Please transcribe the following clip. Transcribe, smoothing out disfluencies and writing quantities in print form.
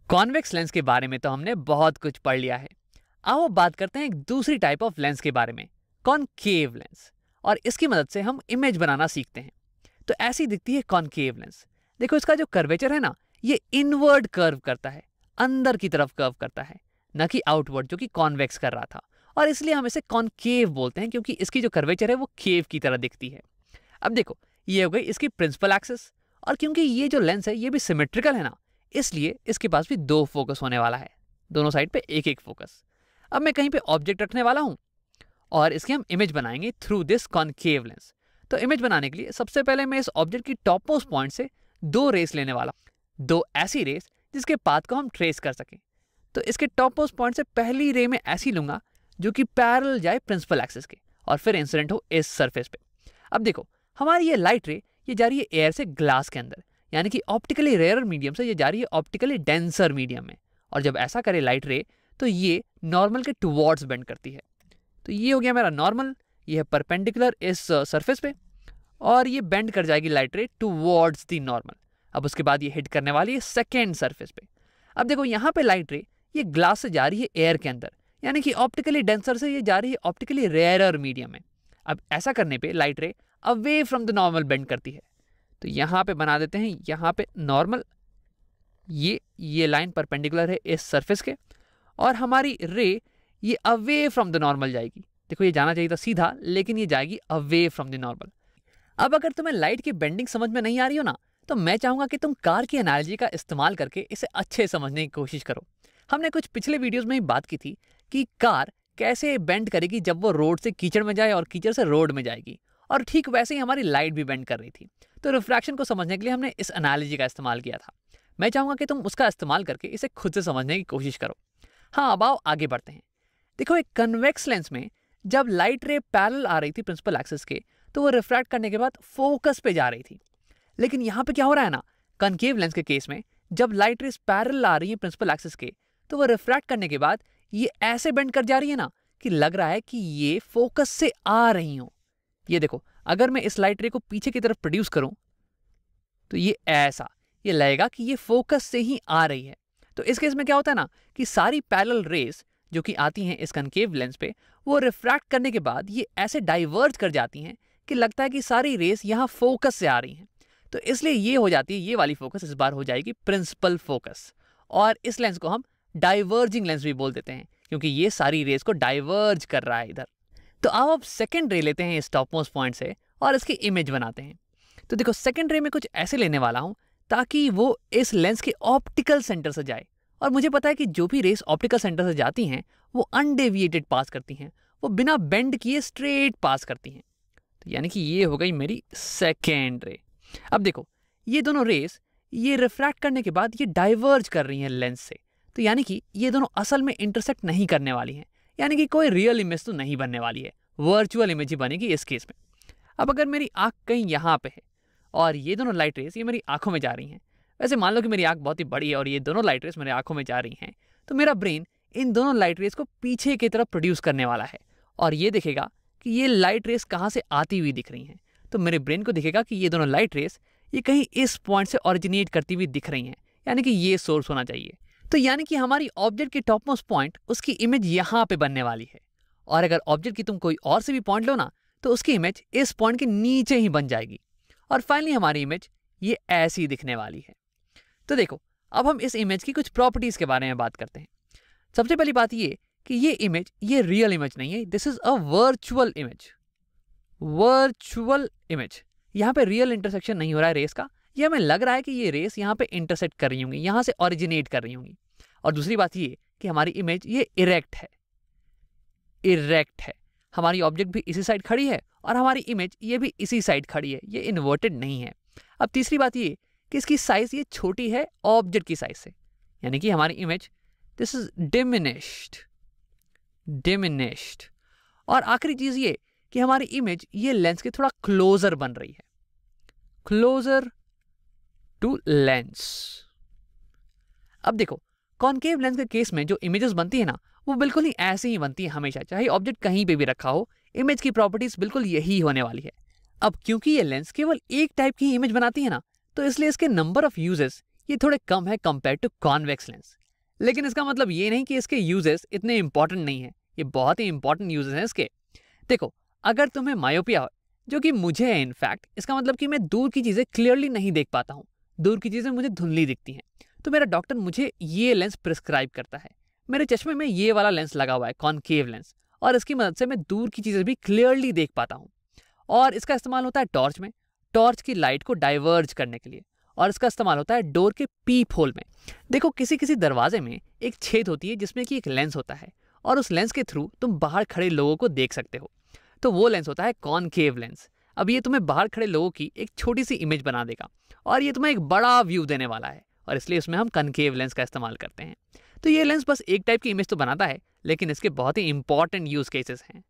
Convex lens के बारे में तो हमने बहुत कुछ पढ़ लिया है। आओ अब बात करते हैं एक दूसरी टाइप ऑफ लेंस के बारे में, कॉनकेव लेंस। और इसकी मदद से हम इमेज बनाना सीखते हैं। तो ऐसी दिखती है कॉनकेव लेंस। देखो इसका जो कर्वेचर है ना, ये इनवर्ड कर्व करता है, अंदर की तरफ कर्व करता है, न कि आउटवर्ड जो कि कॉन्वेक्स कर रहा था। और इसलिए हम इसे कॉनकेव बोलते हैं क्योंकि इसकी जो कर्वेचर है वो केव की तरह दिखती है। अब देखो, ये हो गई इसकी प्रिंसिपल एक्सिस। और क्योंकि ये जो लेंस है ये भी सिमेट्रिकल है ना, इसलिए इसके पास भी दो फोकस होने वाला है, दोनों साइड पे एक एक फोकस। अब मैं कहीं पे ऑब्जेक्ट रखने वाला हूं और इसकी हम इमेज बनाएंगे थ्रू दिस कॉनकेव लेंस। तो इमेज बनाने के लिए सबसे पहले मैं इस ऑब्जेक्ट की टॉप मोस्ट पॉइंट से दो रेस लेने वाला हूं, दो ऐसी रेस जिसके पाथ को हम ट्रेस कर सकें। तो इसके टॉप मोस्ट पॉइंट से पहली रे में ऐसी लूंगा जो कि पैरेलल जाए प्रिंसिपल एक्सिस के और फिर इंसिडेंट हो इस सरफेस पे। अब देखो, हमारी ये लाइट रे ये जा रही है एयर से ग्लास के अंदर, यानी कि ऑप्टिकली रेयर मीडियम से ये जा रही है ऑप्टिकली डेंसर मीडियम में। और जब ऐसा करे लाइट रे तो ये नॉर्मल के टुवर्ड्स बेंड करती है। तो ये हो गया मेरा नॉर्मल, ये है परपेंडिकुलर इस सरफेस पे, और ये बेंड कर जाएगी लाइट रे टुवर्ड्स दी नॉर्मल। अब उसके बाद ये हिट करने वाली है सेकेंड सरफेस पे। अब देखो यहाँ पे लाइट रे ये ग्लास से जा रही है एयर के अंदर, यानी कि ऑप्टिकली डेंसर से ये जा रही है ऑप्टिकली रेयरर मीडियम में। अब ऐसा करने पे लाइट रे away from the normal bend करती है। तो यहाँ पे बना देते हैं, यहाँ पे नॉर्मल, ये लाइन परपेंडिकुलर है इस सरफेस के, और हमारी रे ये अवे फ्रॉम द नॉर्मल जाएगी। देखो ये जाना चाहिए था सीधा, लेकिन ये जाएगी अवे फ्रॉम द नॉर्मल। अब अगर तुम्हें लाइट की बेंडिंग समझ में नहीं आ रही हो ना, तो मैं चाहूंगा कि तुम कार की एनालॉजी का इस्तेमाल करके इसे अच्छे समझने की कोशिश करो। हमने कुछ पिछले वीडियोस में ही बात की थी कि कार कैसे बेंड करेगी जब वो रोड से कीचड़ में जाए और कीचड़ से रोड में जाएगी, और ठीक वैसे ही हमारी लाइट भी बेंड कर रही थी। तो रिफ्रैक्शन को समझने के लिए हमने इस एनालॉजी का इस्तेमाल किया था। मैं चाहूंगा कि तुम उसका इस्तेमाल करके इसे खुद से समझने की कोशिश करो। हाँ, अब आओ आगे बढ़ते हैं। देखो, एक कन्वेक्स लेंस में जब लाइट रे पैरेलल आ रही थी प्रिंसिपल एक्सिस के, तो वो रिफ्रैक्ट करने के बाद फोकस पे जा रही थी। लेकिन यहाँ पे क्या हो रहा है ना, कनकेव लेंस के केस में जब लाइट रेस पैरेलल आ रही है प्रिंसिपल एक्सिस के, तो वो रिफ्रैक्ट करने के बाद ये ऐसे बेंड कर जा रही है ना कि लग रहा है कि ये फोकस से आ रही हो। ये देखो, अगर मैं इस लाइट रे को पीछे की तरफ प्रोड्यूस करूं तो ये ऐसा, ये लगेगा कि ये फोकस से ही आ रही है। तो इस केस में क्या होता है ना कि सारी पैरेलल रेस जो कि आती हैं इस कनकेव लेंस पे, वो रिफ्रैक्ट करने के बाद ये ऐसे डाइवर्ज कर जाती हैं कि लगता है कि सारी रेस यहाँ फोकस से आ रही हैं। तो इसलिए ये हो जाती है, ये वाली फोकस इस बार हो जाएगी प्रिंसिपल फोकस। और इस लेंस को हम डाइवर्जिंग लेंस भी बोल देते हैं क्योंकि ये सारी रेस को डाइवर्ज कर रहा है इधर। तो आओ अब सेकेंड रे लेते हैं इस टॉप मोस्ट पॉइंट से और इसकी इमेज बनाते हैं। तो देखो, सेकेंड रे में कुछ ऐसे लेने वाला हूं ताकि वो इस लेंस के ऑप्टिकल सेंटर से जाए। और मुझे पता है कि जो भी रेस ऑप्टिकल सेंटर से जाती हैं वो अनडेविएटेड पास करती हैं, वो बिना बेंड किए स्ट्रेट पास करती हैं। तो यानी कि ये हो गई मेरी सेकेंड रे। अब देखो, ये दोनों रेस ये रिफ्रैक्ट करने के बाद ये डाइवर्ज कर रही हैं लेंस से। तो यानी कि ये दोनों असल में इंटरसेक्ट नहीं करने वाली हैं, यानी कि कोई रियल इमेज तो नहीं बनने वाली है, वर्चुअल इमेज ही बनेगी इस केस में। अब अगर मेरी आंख कहीं यहाँ पे है और ये दोनों लाइट रेस ये मेरी आंखों में जा रही हैं, वैसे मान लो कि मेरी आंख बहुत ही बड़ी है और ये दोनों लाइट रेस मेरी आंखों में जा रही हैं, तो मेरा ब्रेन इन दोनों लाइट रेस को पीछे की तरफ प्रोड्यूस करने वाला है और ये देखेगा कि ये लाइट रेस कहाँ से आती हुई दिख रही हैं। तो मेरे ब्रेन को दिखेगा कि ये दोनों लाइट रेस ये कहीं इस पॉइंट से ओरिजिनेट करती हुई दिख रही हैं, यानी कि ये सोर्स होना चाहिए। तो यानी कि हमारी ऑब्जेक्ट की टॉप मोस्ट पॉइंट उसकी इमेज यहाँ पे बनने वाली है। और अगर ऑब्जेक्ट की तुम कोई और से भी पॉइंट लो ना, तो उसकी इमेज इस पॉइंट के नीचे ही बन जाएगी। और फाइनली हमारी इमेज ये ऐसी दिखने वाली है। तो देखो, अब हम इस इमेज की कुछ प्रॉपर्टीज के बारे में बात करते हैं। सबसे पहली बात ये कि ये इमेज ये रियल इमेज नहीं है, this is a virtual image. Virtual image, यहाँ पे रियल इंटरसेक्शन नहीं हो रहा है रेस का, ये हमें लग रहा है कि ये रेस यहाँ पे इंटरसेक्ट कर रही होंगी, यहाँ से ओरिजिनेट कर रही होंगी। और दूसरी बात ये कि हमारी इमेज ये इरेक्ट है, इरेक्ट है। हमारी ऑब्जेक्ट भी इसी साइड खड़ी है और हमारी इमेज ये भी इसी साइड खड़ी है, ये इन्वर्टेड नहीं है। अब तीसरी बात ये कि इसकी साइज ये छोटी है ऑब्जेक्ट की साइज से, यानी कि हमारी image this is diminished, diminished. और आखिरी चीज ये कि हमारी इमेज ये लेंस के थोड़ा क्लोजर बन रही है, क्लोजर टू लेंस। अब देखो, कॉनकेव लेंस के केस में जो इमेजेस बनती है ना, वो बिल्कुल ही ऐसे ही बनती है हमेशा, चाहे ऑब्जेक्ट कहीं पे भी रखा हो, इमेज की प्रॉपर्टीज बिल्कुल यही होने वाली है। अब क्योंकि ये लेंस केवल एक टाइप की इमेज बनाती है ना, तो इसलिए इसके नंबर ऑफ यूजेस ये थोड़े कम है कंपेयर टू कॉन्वेक्स लेंस। लेकिन इसका मतलब ये नहीं कि इसके यूजेस इतने इंपॉर्टेंट नहीं है, ये बहुत ही इंपॉर्टेंट यूजेस हैं इसके। देखो, अगर तुम्हें मायोपिया हो, जो कि मुझे है इनफैक्ट, इसका मतलब कि मैं दूर की चीज़ें क्लियरली नहीं देख पाता हूँ, दूर की चीज़ें मुझे धुंधली दिखती हैं, तो मेरा डॉक्टर मुझे ये लेंस प्रिस्क्राइब करता है। मेरे चश्मे में ये वाला लेंस लगा हुआ है, कॉनकेव लेंस, और इसकी मदद से मैं दूर की चीज़ें भी क्लियरली देख पाता हूँ। और इसका इस्तेमाल होता है टॉर्च में, टॉर्च की लाइट को डाइवर्ज करने के लिए, और इसका इस्तेमाल होता है डोर के पीप होल में। देखो, किसी किसी दरवाजे में एक छेद होती है जिसमें कि एक लेंस होता है, और उस लेंस के थ्रू तुम बाहर खड़े लोगों को देख सकते हो, तो वो लेंस होता है कॉनकेव लेंस। अब ये तुम्हें बाहर खड़े लोगों की एक छोटी सी इमेज बना देगा, और ये तुम्हें एक बड़ा व्यू देने वाला है, और इसलिए उसमें हम कनकेव लेंस का इस्तेमाल करते हैं। तो ये लेंस बस एक टाइप की इमेज तो बनाता है, लेकिन इसके बहुत ही इंपॉर्टेंट यूज केसेस हैं।